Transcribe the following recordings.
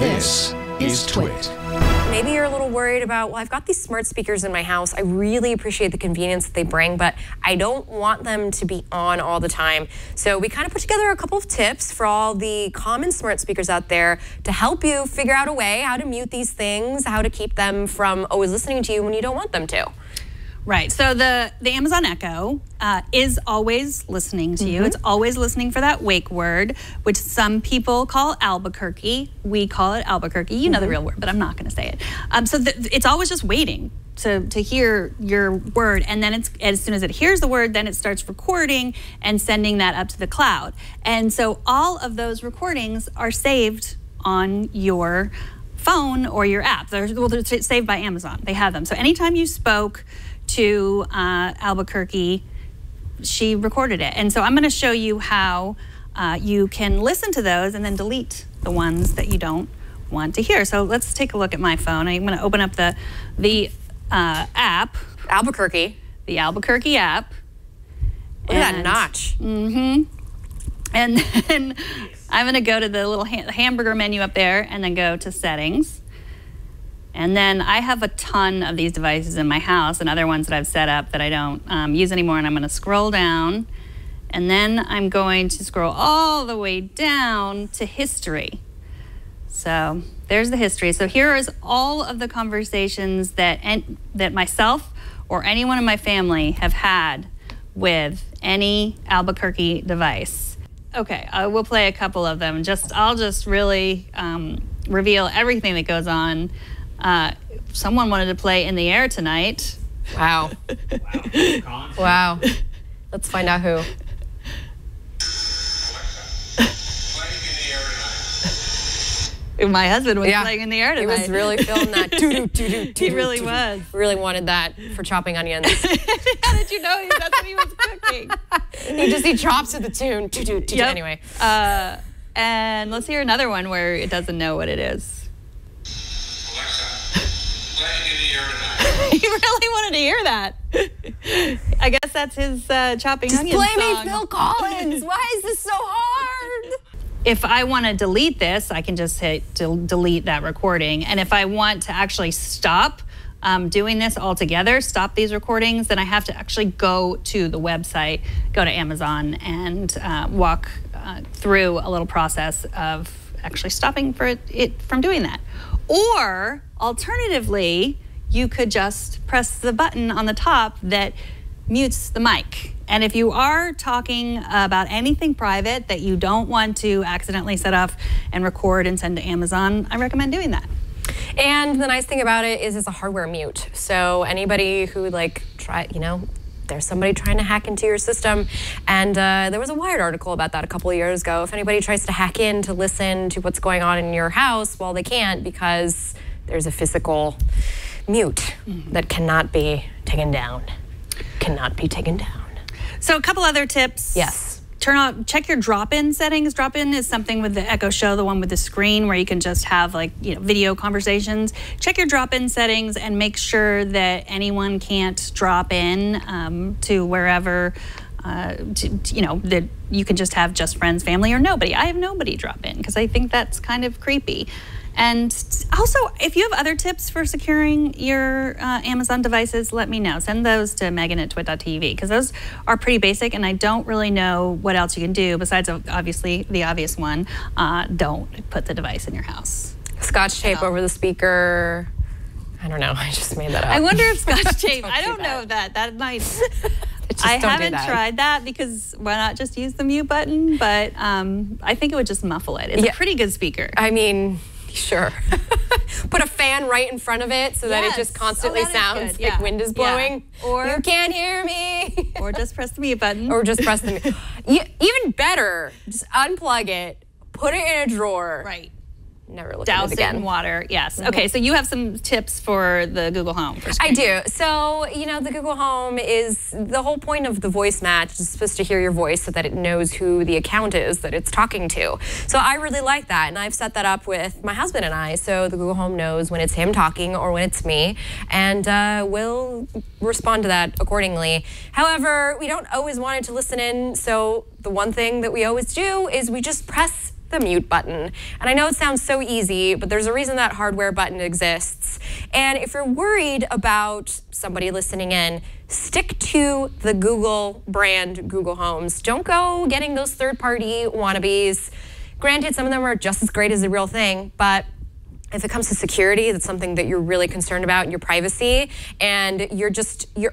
This is TWiT. Maybe you're a little worried about, well, I've got these smart speakers in my house. I really appreciate the convenience that they bring, but I don't want them to be on all the time. So we kind of put together a couple of tips for all the common smart speakers out there to help you figure out a way how to mute these things, how to keep them from always listening to you when you don't want them to. Right, so the Amazon Echo is always listening to you. It's always listening for that wake word, which some people call Albuquerque. We call it Albuquerque. You know the real word, but I'm not going to say it. So it's always just waiting to hear your word, and then as soon as it hears the word, then it starts recording and sending that up to the cloud. And so all of those recordings are saved on your phone or your app. They're saved by Amazon. They have them. So anytime you spoke to Albuquerque, she recorded it. And so I'm going to show you how you can listen to those and then delete the ones that you don't want to hear. So let's take a look at my phone. I'm going to open up the app. Albuquerque. The Albuquerque app. Look at that notch. And then I'm going to go to the little hamburger menu up there and then go to settings. And then I have a ton of these devices in my house and other ones that I've set up that I don't use anymore. And I'm going to scroll down. And then I'm going to scroll all the way down to history. So there's the history. So here is all of the conversations that myself or anyone in my family have had with any Albuquerque device. Okay, I will play a couple of them. I'll just really reveal everything that goes on. Someone wanted to play In the Air Tonight. Wow. Wow. Let's find out who. My husband was playing In the Air Tonight. He was really feeling that. He really was. Really wanted that for chopping onions. How did you know that's what he was cooking? He chops to the tune. Anyway. And let's hear another one where it doesn't know what it is. He really wanted to hear that. I guess that's his chopping onions Just play song. me Phil Collins. Why is this so hard? If I want to delete this, I can just hit delete that recording. And if I want to actually stop doing this altogether, stop these recordings, then I have to actually go to the website, go to Amazon, and walk through a little process of actually stopping it from doing that. Or alternatively, you could just press the button on the top that mutes the mic. And if you are talking about anything private that you don't want to accidentally set off and record and send to Amazon, I recommend doing that. And the nice thing about it is it's a hardware mute. So anybody who there's somebody trying to hack into your system. And there was a Wired article about that a couple of years ago. If anybody tries to hack in to listen to what's going on in your house, well, they can't because there's a physical mute that cannot be taken down. Cannot be taken down. So a couple other tips. Yes. Check your drop-in settings. Drop-in is something with the Echo Show, the one with the screen where you can just have video conversations. Check your drop-in settings and make sure that anyone can't drop in to wherever, that you can just have just friends, family, or nobody. I have nobody drop in because I think that's kind of creepy. And also, if you have other tips for securing your Amazon devices, let me know. Send those to Megan@twit.tv because those are pretty basic and I don't really know what else you can do besides obviously the obvious one. Don't put the device in your house. Scotch tape over the speaker. I don't know. I just made that up. I wonder if Scotch tape, I don't know that. That might... I haven't tried that because why not just use the mute button? But I think it would just muffle it. It's a pretty good speaker. I mean... Sure. Put a fan right in front of it so that it just constantly sounds like wind is blowing. Yeah. Or you can't hear me. Or just press the mute button. Or just press the mute. Even better, just unplug it, put it in a drawer. Right. Never look at it again. Douse it in water, yes. Okay, so you have some tips for the Google Home. I do. So, the Google Home is, the whole point of the voice match is supposed to hear your voice so that it knows who the account is that it's talking to. So I really like that, and I've set that up with my husband and I, so the Google Home knows when it's him talking or when it's me, and we'll respond to that accordingly. However, we don't always want it to listen in, so the one thing that we always do is we just press the mute button. And I know it sounds so easy, but there's a reason that hardware button exists. And if you're worried about somebody listening in, stick to the Google brand, Google Homes. Don't go getting those third-party wannabes. Granted, some of them are just as great as the real thing, but if it comes to security, that's something that you're really concerned about, your privacy, and you're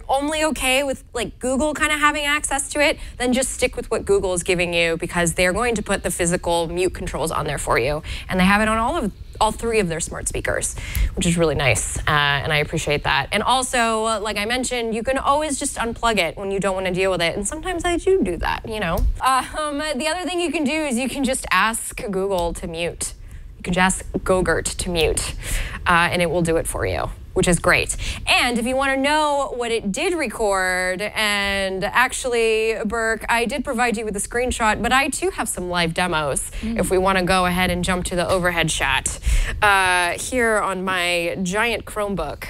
only okay with like Google kind of having access to it, then just stick with what Google is giving you, because they're going to put the physical mute controls on there for you. And they have it on all 3 of their smart speakers, which is really nice, and I appreciate that. And also, like I mentioned, you can always just unplug it when you don't want to deal with it, and sometimes I do that, you know. The other thing you can do is you can just ask Google to mute. You can just ask Gogurt to mute, and it will do it for you, which is great. And if you want to know what it did record, and actually, Burke, I did provide you with a screenshot, but I too have some live demos if we want to go ahead and jump to the overhead shot here on my giant Chromebook.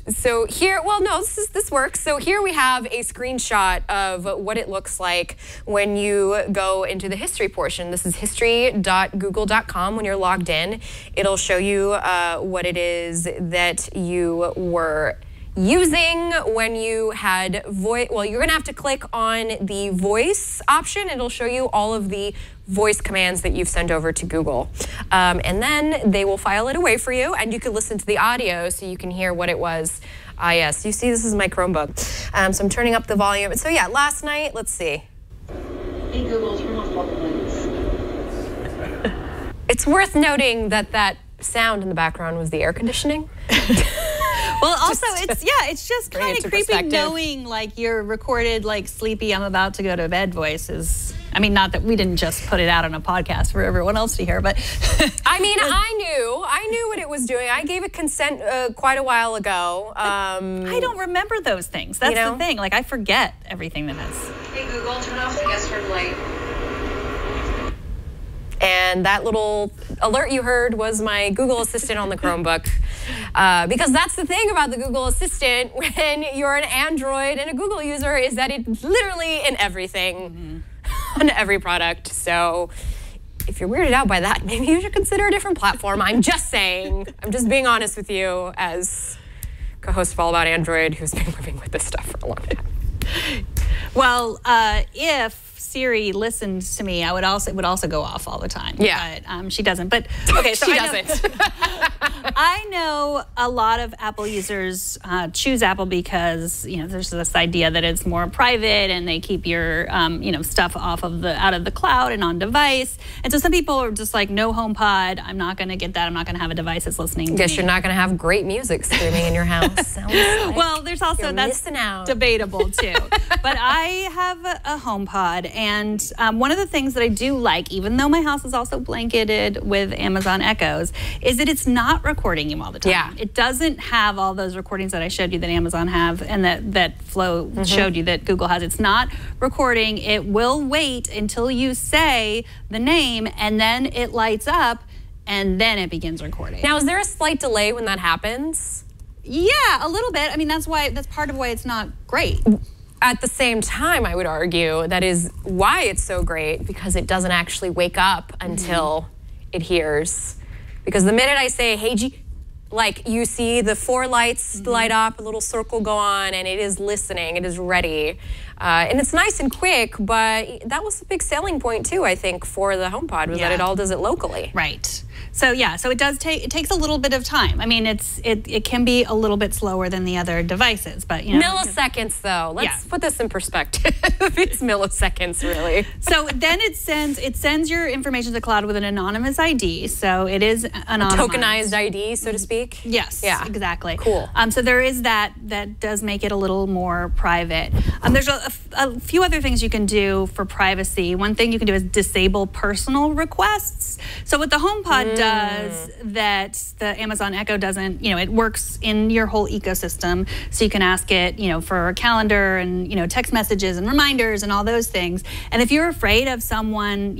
So here, well, no, this works. So here we have a screenshot of what it looks like when you go into the history portion. This is history.google.com. When you're logged in, it'll show you what it is that you were using when you had voice. Well, you're gonna have to click on the voice option. It'll show you all of the voice commands that you've sent over to Google. And then they will file it away for you, and you can listen to the audio so you can hear what it was. Yes, you see this is my Chromebook. So I'm turning up the volume. So yeah, last night, let's see. Hey Google, turn off all the lights. It's worth noting that that sound in the background was the air conditioning. Well, also, it's just kind of creepy knowing like your recorded like sleepy I'm about to go to bed voices. I mean, not that we didn't just put it out on a podcast for everyone else to hear, but I mean, I knew what it was doing. I gave it consent quite a while ago. I don't remember those things. That's the thing. Like, I forget everything that is. Hey Google, turn off the guest room light. And that little alert you heard was my Google Assistant on the Chromebook. Because that's the thing about the Google Assistant when you're an Android and a Google user, is that it's literally in everything, on every product. So if you're weirded out by that, maybe you should consider a different platform. I'm just saying. I'm just being honest with you as co-host of All About Android, who's been living with this stuff for a long time. Well, if Siri listens to me, it would also go off all the time. Yeah, but she doesn't. But okay, so she doesn't. I know a lot of Apple users choose Apple because there's this idea that it's more private and they keep your stuff out of the cloud and on device. And so some people are just like, no HomePod. I'm not going to get that. I'm not going to have a device that's listening to me. Guess you're not going to have great music streaming in your house. Sounds like well, there's also that's debatable too. But I have a HomePod, and one of the things that I do like, even though my house is also blanketed with Amazon Echoes, is that it's not recording you all the time. Yeah. It doesn't have all those recordings that I showed you that Amazon have and that Flo showed you that Google has. It's not recording. It will wait until you say the name, and then it lights up, and then it begins recording. Now, is there a slight delay when that happens? Yeah, a little bit. I mean, that's part of why it's not great. At the same time, I would argue that is why it's so great, because it doesn't actually wake up until it hears. Because the minute I say, hey, G, like you see the 4 lights light up, a little circle go on, and it is listening, it is ready. And it's nice and quick, but that was a big selling point too, I think, for the HomePod, was that it all does it locally. Right. So yeah, so it takes a little bit of time. I mean, it can be a little bit slower than the other devices, but milliseconds though. Let's put this in perspective. It's milliseconds really. So then it sends your information to the cloud with an anonymous ID. So it is anonymized. A tokenized ID, so to speak. Yes. Yeah. Exactly. Cool. So there is that does make it a little more private. There's a few other things you can do for privacy. One thing you can do is disable personal requests. So what the HomePod does that the Amazon Echo doesn't, it works in your whole ecosystem. So you can ask it, for a calendar and, text messages and reminders and all those things. And if you're afraid of someone,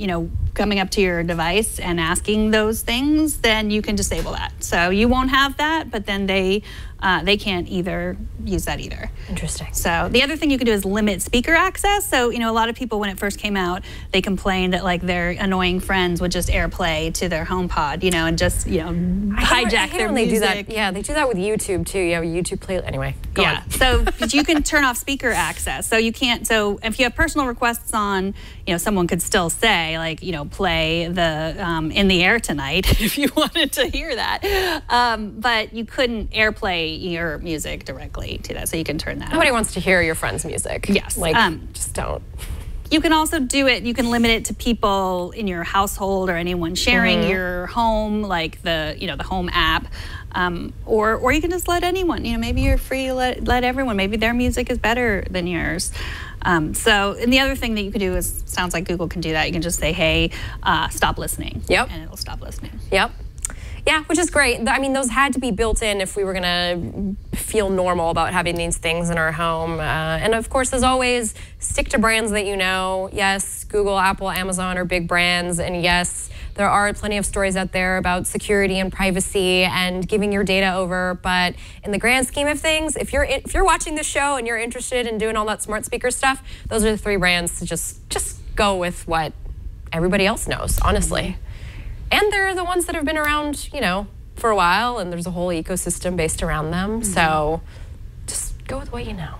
coming up to your device and asking those things, then you can disable that. So you won't have that, but then they can't either use that either. Interesting. So the other thing you can do is limit limit speaker access. So, you know, a lot of people when it first came out, they complained that like their annoying friends would just AirPlay to their HomePod, you know, and just, you know, hijack their music. They do that. Yeah, they do that with YouTube too. You have a YouTube play. Anyway, go on. So you can turn off speaker access. So you can't. So if you have personal requests on, you know, someone could still say like, you know, play the In the Air Tonight if you wanted to hear that. But you couldn't AirPlay your music directly to that. So you can turn that. Nobody wants to hear your friend's music. Yes. Like, just don't. You can also do it, you can limit it to people in your household or anyone sharing your home, like the, you know, the home app. Or you can just let anyone, you know, maybe you're free to let everyone, maybe their music is better than yours. And the other thing that you can do is, sounds like Google can do that, you can just say, hey, stop listening. Yep. And it'll stop listening. Yep. Yeah, which is great. I mean, those had to be built in if we were gonna feel normal about having these things in our home. And of course, as always, stick to brands that you know. Yes, Google, Apple, Amazon are big brands, and yes, there are plenty of stories out there about security and privacy and giving your data over. But in the grand scheme of things, if you're watching this show and you're interested in doing all that smart speaker stuff, those are the 3 brands to just go with what everybody else knows, honestly. And they're the ones that have been around, you know, for a while, and there's a whole ecosystem based around them. So just go with what you know.